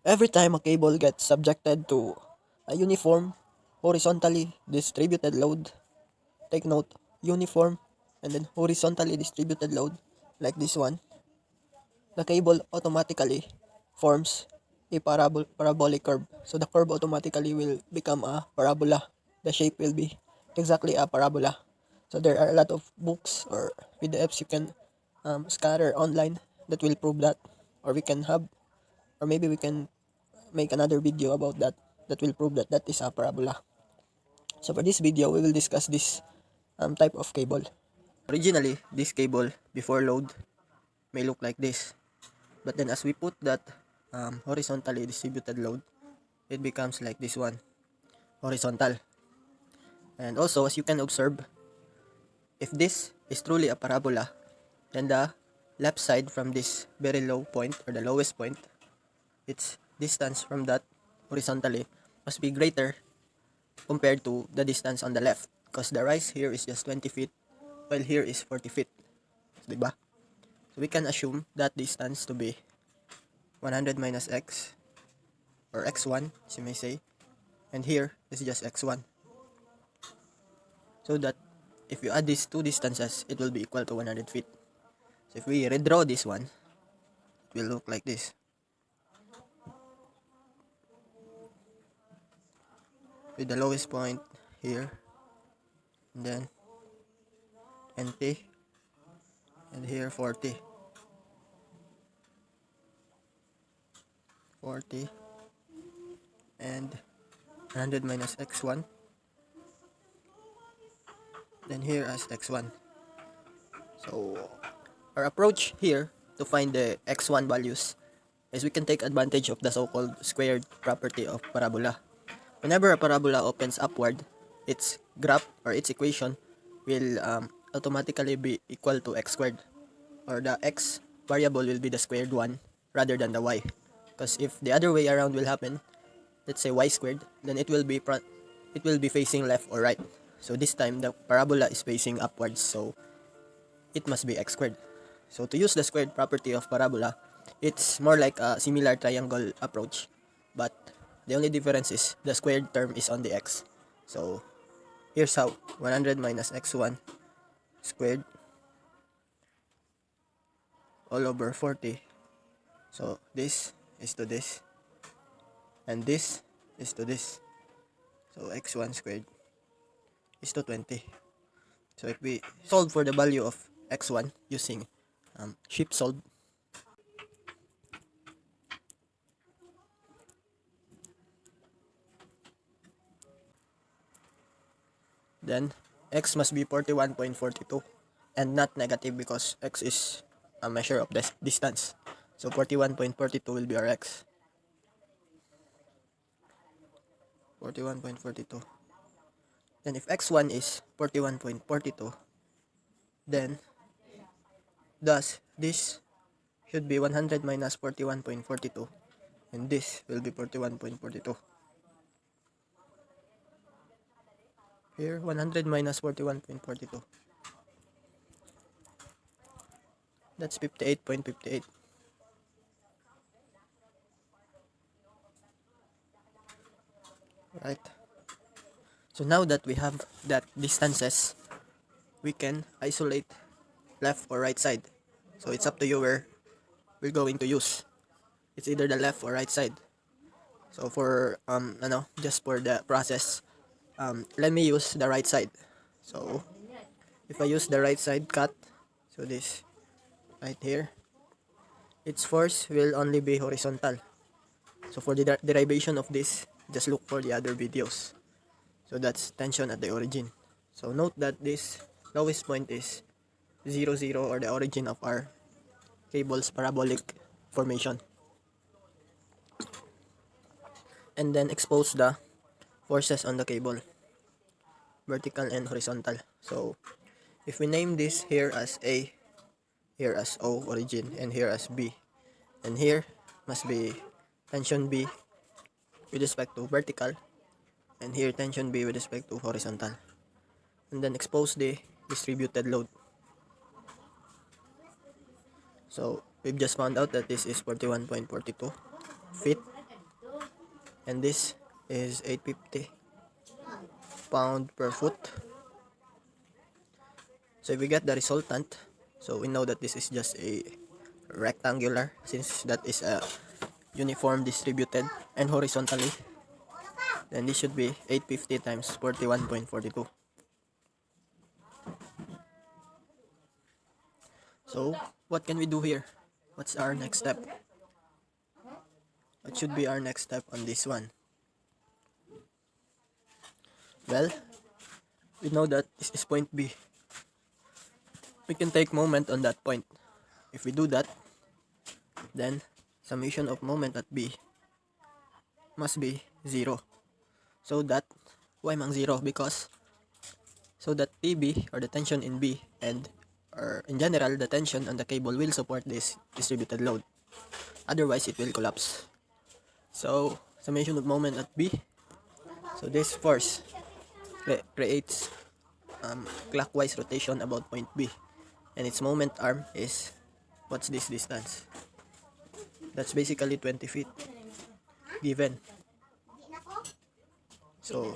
Every time a cable gets subjected to a uniform, horizontally distributed load, take note, uniform and then horizontally distributed load, like this one, the cable automatically forms a parabolic curve. So the curve automatically will become a parabola. The shape will be exactly a parabola. So there are a lot of books or PDFs you can scatter online that will prove that, or we can have, or maybe we can make another video about that that will prove that that is a parabola. So for this video, we will discuss this type of cable. Originally, this cable before load may look like this, but then as we put that horizontally distributed load, it becomes like this one, horizontal. And also, as you can observe, if this is truly a parabola, then the left side from this very low point or the lowest point, its distance from that horizontally must be greater compared to the distance on the left, because the rise here is just 20 feet while here is 40 feet, diba? So we can assume that distance to be 100 minus x, or x1 as you may say, and here is just x1, so that if you add these two distances, it will be equal to 100 feet. So if we redraw this one, it will look like this. With the lowest point here, and then 20, and here 40, 40, and 100 minus x1, then here as x1. So our approach here to find the x1 values is we can take advantage of the so-called squared property of parabola. Whenever a parabola opens upward, its graph or its equation will automatically be equal to x squared, or the x variable will be the squared one rather than the y. Because if the other way around will happen, let's say y squared, then it will be facing left or right. So this time the parabola is facing upwards, so it must be x squared. So to use the squared property of parabola, it's more like a similar triangle approach, but the only difference is the squared term is on the x. So here's how: 100 minus x1 squared all over 40. So this is to this, and this is to this. So x1 squared is to 20. So if we solve for the value of x1 using shift solve, then x must be 41.42 and not negative, because x is a measure of this distance. So 41.42 will be our x. 41.42. Then if x1 is 41.42, then thus this should be 100 minus 41.42, and this will be 41.42. Here 100 minus 41.42, that's 58.58. Right. So now that we have that distances, we can isolate left or right side. So it's up to you where we're going to use. It's either the left or right side. So for just for the process, let me use the right side. So if I use the right side cut, so this right here, its force will only be horizontal. So for the derivation of this, just look for the other videos. So that's tension at the origin. So note that this lowest point is 0, 0, or the origin of our cable's parabolic formation. And then expose the forces on the cable, vertical and horizontal. So if we name this here as A, here as O, origin, and here as B, and here must be tension B with respect to vertical, and here tension B with respect to horizontal. And then expose the distributed load. So we've just found out that this is 41.42 feet, and this is 850 pound per foot. So if we get the resultant, so we know that this is just a rectangular, since that is a uniform distributed and horizontally, then this should be 850 times 41.42. So what can we do here? What's our next step? What should be our next step on this one? Well, we know that this is point B. We can take moment on that point. If we do that, then summation of moment at B must be 0. So that, why mang 0? Because so that TB, or the tension in B, and or in general the tension on the cable will support this distributed load. Otherwise it will collapse. So summation of moment at B. So this force creates clockwise rotation about point B, and its moment arm is, what's this distance? That's basically 20 feet given. So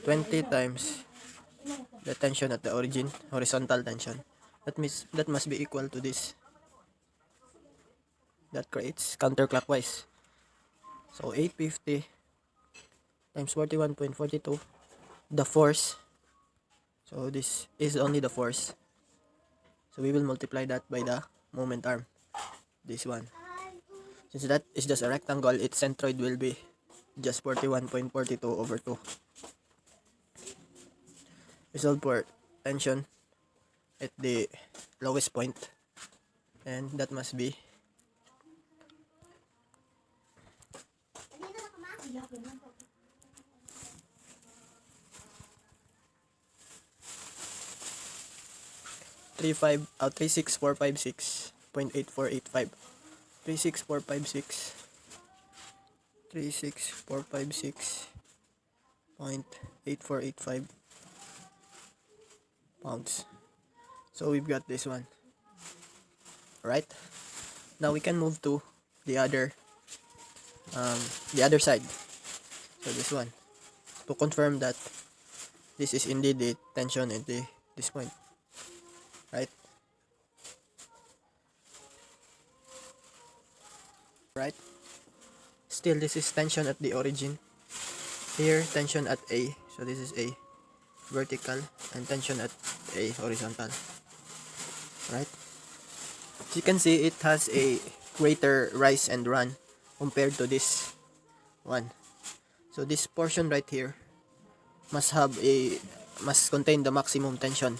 20 times the tension at the origin, horizontal tension, that means that must be equal to this. That creates counterclockwise. So 850 times 41.42, the force. So this is only the force. So we will multiply that by the moment arm, this one. Since that is just a rectangle, its centroid will be just 41.42 over 2. Result for tension at the lowest point, and that must be 36456.8485. 36456.8485 pounds. So we've got this one. Right? Now we can move to the other side. So this one, to confirm that this is indeed the tension at this point. Right? Right? Still, this is tension at the origin. Here, tension at A. So this is A vertical, and tension at A horizontal. Right? As you can see, it has a greater rise and run compared to this one. So this portion right here must contain the maximum tension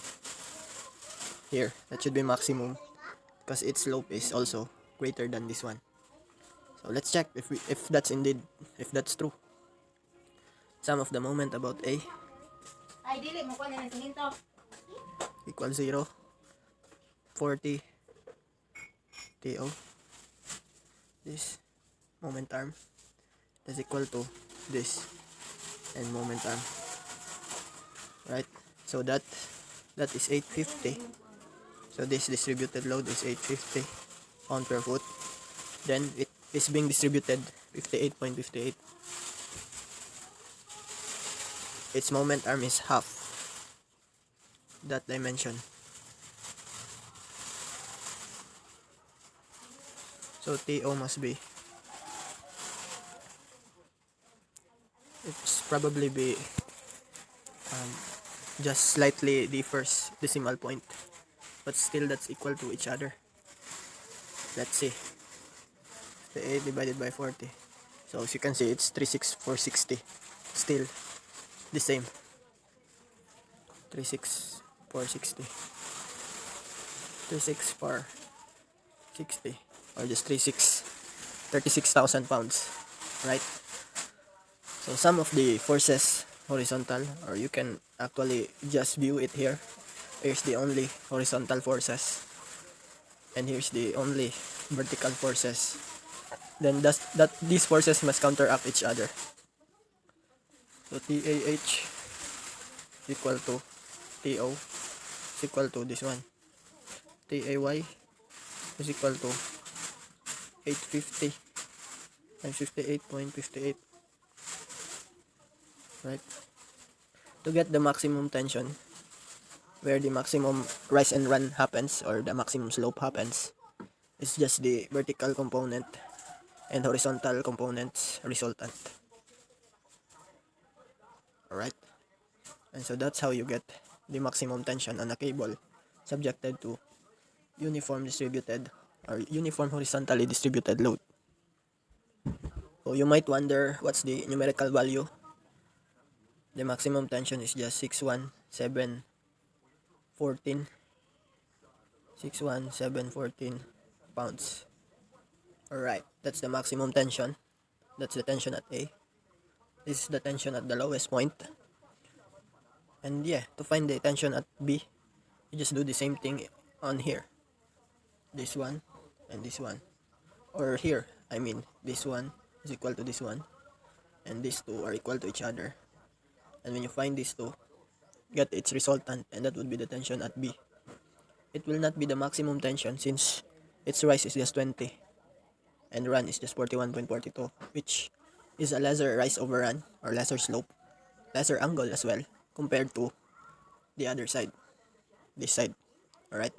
here. That should be maximum because its slope is also greater than this one. So let's check if that's true. Sum of the moment about A equals 0. 40 TO. This moment arm is equal to this and moment arm. Right? So that is 850. So this distributed load is 850 pound per foot. Then it is being distributed 58.58. Its moment arm is half that dimension. So TO must be, it's probably be just slightly the first decimal point, but still that's equal to each other. Let's see. The 8 divided by 40. So as you can see, it's 36460. Still the same. 36460. 36460. Or just 36,000 pounds. Right? So some of the forces horizontal, or you can actually just view it here. Here's the only horizontal forces, and here's the only vertical forces. Then that these forces must counteract each other. So TAH equal to TO is equal to this one. TAY is equal to 850 times 58.58. right? To get the maximum tension, where the maximum rise and run happens, or the maximum slope happens, is just the vertical component and horizontal components resultant. Alright? And so that's how you get the maximum tension on a cable subjected to uniform distributed or uniform horizontally distributed load. So you might wonder, what's the numerical value? The maximum tension is just 61714 pounds. Alright, that's the maximum tension. That's the tension at A. This is the tension at the lowest point. And yeah, to find the tension at B, you just do the same thing on here. This one and this one. Or here, I mean, this one is equal to this one. And these two are equal to each other. And when you find these two, get its resultant, and that would be the tension at B. It will not be the maximum tension since its rise is just 20 and run is just 41.42, which is a lesser rise over run, or lesser slope, lesser angle as well compared to the other side, this side. Alright?